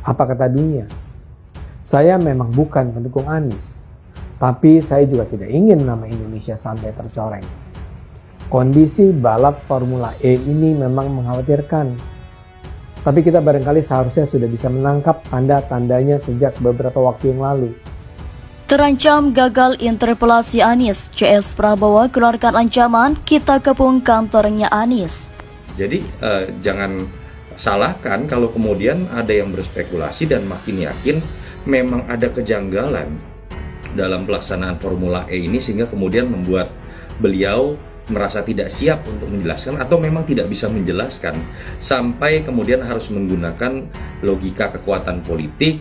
Apa kata dunia? Saya memang bukan pendukung Anies, tapi saya juga tidak ingin nama Indonesia sampai tercoreng. Kondisi balap Formula E ini memang mengkhawatirkan, tapi kita barangkali seharusnya sudah bisa menangkap tanda-tandanya sejak beberapa waktu yang lalu. Terancam gagal interpelasi Anies, CS Prabowo keluarkan ancaman kita kepung kantornya Anies. Jadi jangan salahkan kalau kemudian ada yang berspekulasi dan makin yakin memang ada kejanggalan dalam pelaksanaan Formula E ini sehingga kemudian membuat beliau merasa tidak siap untuk menjelaskan atau memang tidak bisa menjelaskan sampai kemudian harus menggunakan logika kekuatan politik,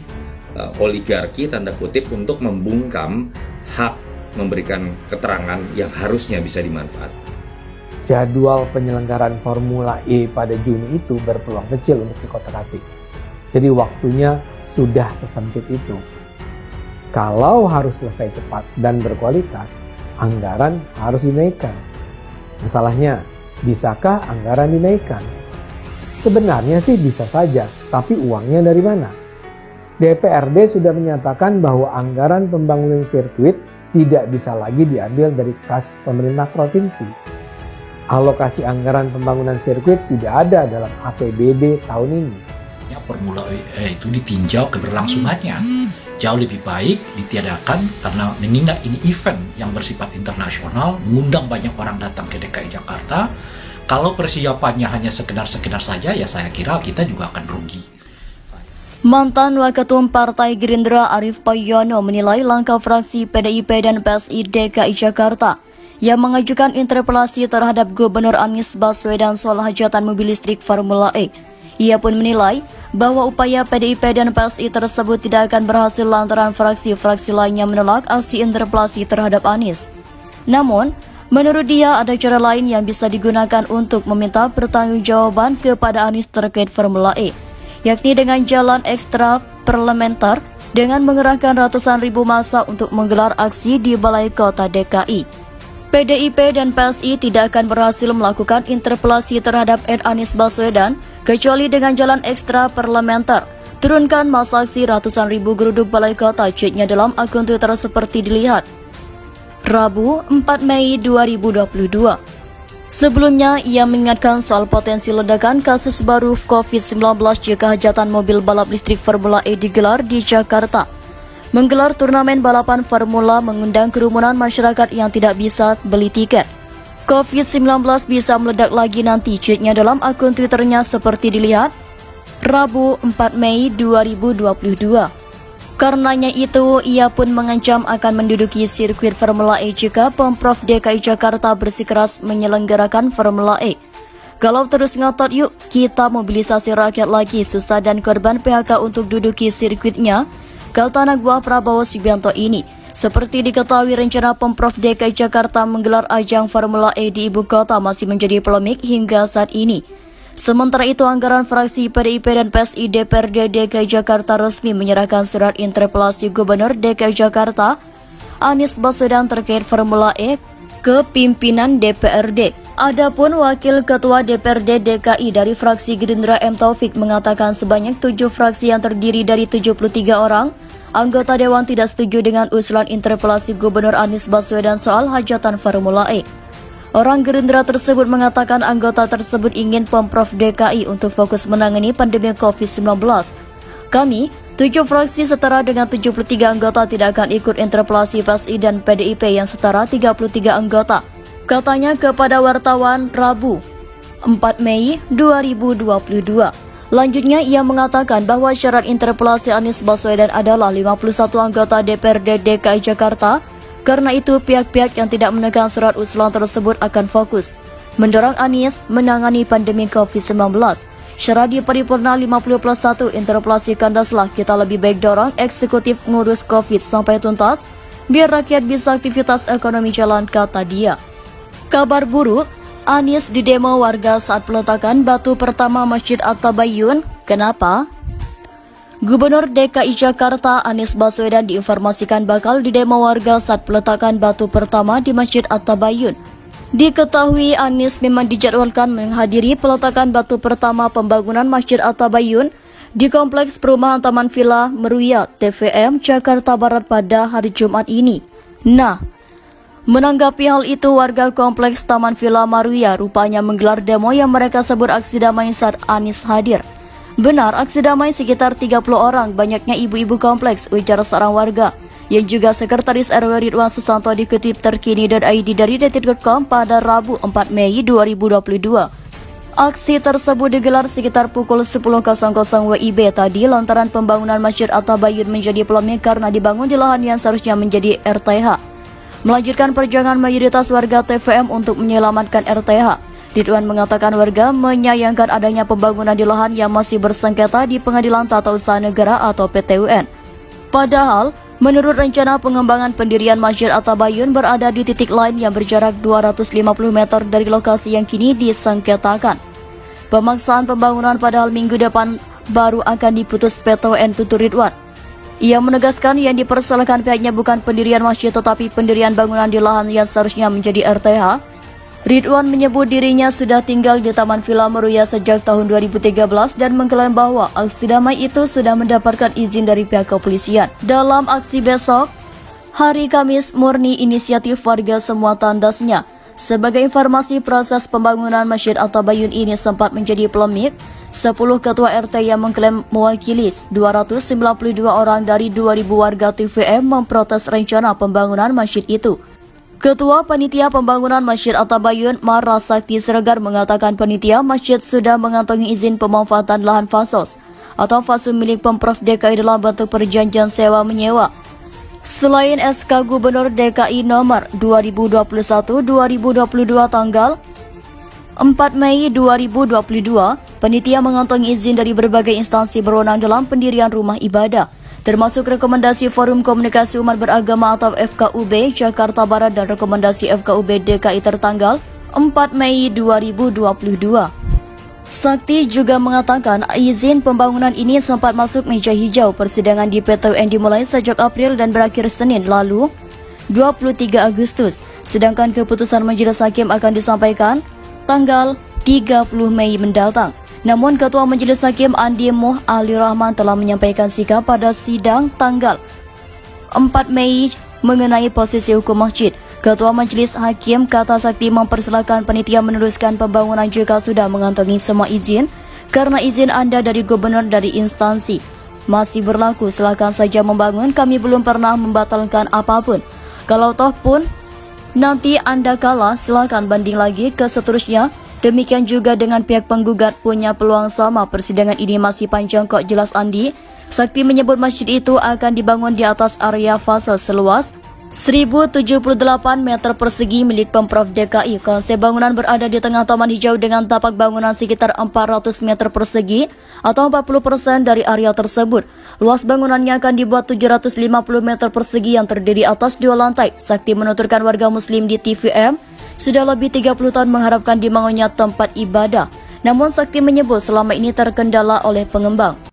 oligarki tanda kutip untuk membungkam hak memberikan keterangan yang harusnya bisa dimanfaatkan. Jadwal penyelenggaraan Formula E pada Juni itu berpeluang kecil untuk dikotak-atik. Jadi waktunya sudah sesempit itu. Kalau harus selesai cepat dan berkualitas, anggaran harus dinaikkan. Masalahnya, bisakah anggaran dinaikkan? Sebenarnya sih bisa saja, tapi uangnya dari mana? DPRD sudah menyatakan bahwa anggaran pembangunan sirkuit tidak bisa lagi diambil dari kas pemerintah provinsi. Alokasi anggaran pembangunan sirkuit tidak ada dalam APBD tahun ini. Formula E itu ditinjau keberlangsungannya. Jauh lebih baik ditiadakan karena mengingat ini event yang bersifat internasional, mengundang banyak orang datang ke DKI Jakarta. Kalau persiapannya hanya sekedar saja, ya saya kira kita juga akan rugi. Mantan Waketum Partai Gerindra Arief Poyono menilai langkah fraksi PDIP dan PSI DKI Jakarta yang mengajukan interpelasi terhadap Gubernur Anies Baswedan soal hajatan mobil listrik Formula E. Ia pun menilai bahwa upaya PDIP dan PSI tersebut tidak akan berhasil lantaran fraksi-fraksi lainnya menolak aksi interpelasi terhadap Anies. Namun, menurut dia ada cara lain yang bisa digunakan untuk meminta pertanggungjawaban kepada Anies terkait Formula E, yakni dengan jalan ekstra parlementer dengan mengerahkan ratusan ribu massa untuk menggelar aksi di Balai Kota DKI. PDIP dan PSI tidak akan berhasil melakukan interpelasi terhadap Anies Baswedan kecuali dengan jalan ekstra parlementer. Turunkan massa aksi ratusan ribu geruduk Balai Kota, tweetnya dalam akun Twitter seperti dilihat. Rabu 4 Mei 2022. Sebelumnya, ia mengingatkan soal potensi ledakan kasus baru COVID-19 jika hajatan mobil balap listrik Formula E digelar di Jakarta. Menggelar turnamen balapan formula mengundang kerumunan masyarakat yang tidak bisa beli tiket. COVID-19 bisa meledak lagi nanti, tweetnya dalam akun Twitternya seperti dilihat. Rabu 4 Mei 2022. Karenanya itu, ia pun mengancam akan menduduki sirkuit Formula E jika Pemprov DKI Jakarta bersikeras menyelenggarakan Formula E. Kalau terus ngotot yuk, kita mobilisasi rakyat lagi, susah dan korban PHK untuk duduki sirkuitnya, kata anak buah Prabowo Subianto ini. Seperti diketahui, rencana Pemprov DKI Jakarta menggelar ajang Formula E di ibu kota masih menjadi polemik hingga saat ini. Sementara itu, anggaran fraksi PDIP dan PSI DPRD DKI Jakarta resmi menyerahkan surat interpelasi Gubernur DKI Jakarta Anies Baswedan terkait Formula E ke pimpinan DPRD. Adapun Wakil Ketua DPRD DKI dari fraksi Gerindra M. Taufik mengatakan sebanyak 7 fraksi yang terdiri dari 73 orang anggota Dewan tidak setuju dengan usulan interpelasi Gubernur Anies Baswedan soal hajatan Formula E. Orang Gerindra tersebut mengatakan anggota tersebut ingin Pemprov DKI untuk fokus menangani pandemi COVID-19. Kami, 7 fraksi setara dengan 73 anggota tidak akan ikut interpelasi PSI dan PDIP yang setara 33 anggota. Katanya kepada wartawan Rabu 4 Mei 2022. Lanjutnya, ia mengatakan bahwa syarat interpelasi Anies Baswedan adalah 51 anggota DPRD DKI Jakarta. Karena itu, pihak-pihak yang tidak menekan surat usulan tersebut akan fokus mendorong Anies menangani pandemi COVID-19. Syarat di paripurna 50+1 interpelasi kandaslah kita lebih baik dorong eksekutif ngurus COVID sampai tuntas, biar rakyat bisa aktivitas ekonomi jalan, kata dia. Kabar buruk, Anies didemo warga saat peletakan batu pertama Masjid At-Tabayyun. Kenapa? Gubernur DKI Jakarta Anies Baswedan diinformasikan bakal didemo warga saat peletakan batu pertama di Masjid At-Tabayyun. Diketahui Anies memang dijadwalkan menghadiri peletakan batu pertama pembangunan Masjid At-Tabayyun di Kompleks Perumahan Taman Villa Meruya, TVM, Jakarta Barat pada hari Jumat ini. Nah, menanggapi hal itu, warga Kompleks Taman Villa Meruya rupanya menggelar demo yang mereka sebut aksi damai saat Anies hadir. Benar, aksi damai sekitar 30 orang, banyaknya ibu-ibu kompleks, ujar seorang warga, yang juga Sekretaris RW Ridwan Susanto dikutip terkini.id dari detik.com pada Rabu 4 Mei 2022. Aksi tersebut digelar sekitar pukul 10.00 WIB tadi lantaran pembangunan Masjid At-Tabayyun menjadi polemik karena dibangun di lahan yang seharusnya menjadi RTH. Melanjutkan perjuangan mayoritas warga TVM untuk menyelamatkan RTH, Ridwan mengatakan warga menyayangkan adanya pembangunan di lahan yang masih bersengketa di Pengadilan Tata Usaha Negara atau PT-UN. Padahal, menurut rencana pengembangan pendirian Masjid At-Tabayyun berada di titik lain yang berjarak 250 meter dari lokasi yang kini disengketakan. Pemaksaan pembangunan padahal minggu depan baru akan diputus PT-UN, tutur Ridwan. Ia menegaskan yang dipersoalkan pihaknya bukan pendirian masjid tetapi pendirian bangunan di lahan yang seharusnya menjadi RTH. Ridwan menyebut dirinya sudah tinggal di Taman Villa Meruya sejak tahun 2013 dan mengklaim bahwa aksi damai itu sudah mendapatkan izin dari pihak kepolisian. Dalam aksi besok, hari Kamis, murni inisiatif warga semua tandasnya. Sebagai informasi, proses pembangunan Masjid At-Tabayyun ini sempat menjadi polemik. 10 ketua RT yang mengklaim mewakili 292 orang dari 2.000 warga TVM memprotes rencana pembangunan masjid itu. Ketua Panitia Pembangunan Masjid At-Tabayyun, Mara Sakti Siregar, mengatakan panitia masjid sudah mengantongi izin pemanfaatan lahan fasos atau fasum milik Pemprov DKI dalam bentuk perjanjian sewa-menyewa. Selain SK Gubernur DKI nomor 2021-2022 tanggal 4 Mei 2022, panitia mengantongi izin dari berbagai instansi berwenang dalam pendirian rumah ibadah, termasuk rekomendasi Forum Komunikasi Umat Beragama atau FKUB Jakarta Barat dan rekomendasi FKUB DKI tertanggal 4 Mei 2022. Sakti juga mengatakan izin pembangunan ini sempat masuk meja hijau persidangan di PT-UN dimulai sejak April dan berakhir Senin lalu 23 Agustus, sedangkan keputusan Majelis Hakim akan disampaikan tanggal 30 Mei mendatang. Namun Ketua Majelis Hakim Andi Muh Ali Rahman telah menyampaikan sikap pada sidang tanggal 4 Mei mengenai posisi hukum masjid. Ketua Majelis Hakim kata Sakti mempersilahkan panitia meneruskan pembangunan jika sudah mengantongi semua izin, karena izin Anda dari gubernur dari instansi masih berlaku, silakan saja membangun, kami belum pernah membatalkan apapun. Kalau toh pun nanti Anda kalah, silakan banding lagi ke seterusnya. Demikian juga dengan pihak penggugat punya peluang sama, persidangan ini masih panjang kok, jelas Andi. Sakti menyebut masjid itu akan dibangun di atas area fase seluas 1078 meter persegi milik Pemprov DKI. Konsep bangunan berada di tengah taman hijau dengan tapak bangunan sekitar 400 meter persegi atau 40% dari area tersebut. Luas bangunannya akan dibuat 750 meter persegi yang terdiri atas 2 lantai. Sakti menuturkan warga muslim di TVM sudah lebih 30 tahun mengharapkan dibangunnya tempat ibadah. Namun Sakti menyebut selama ini terkendala oleh pengembang.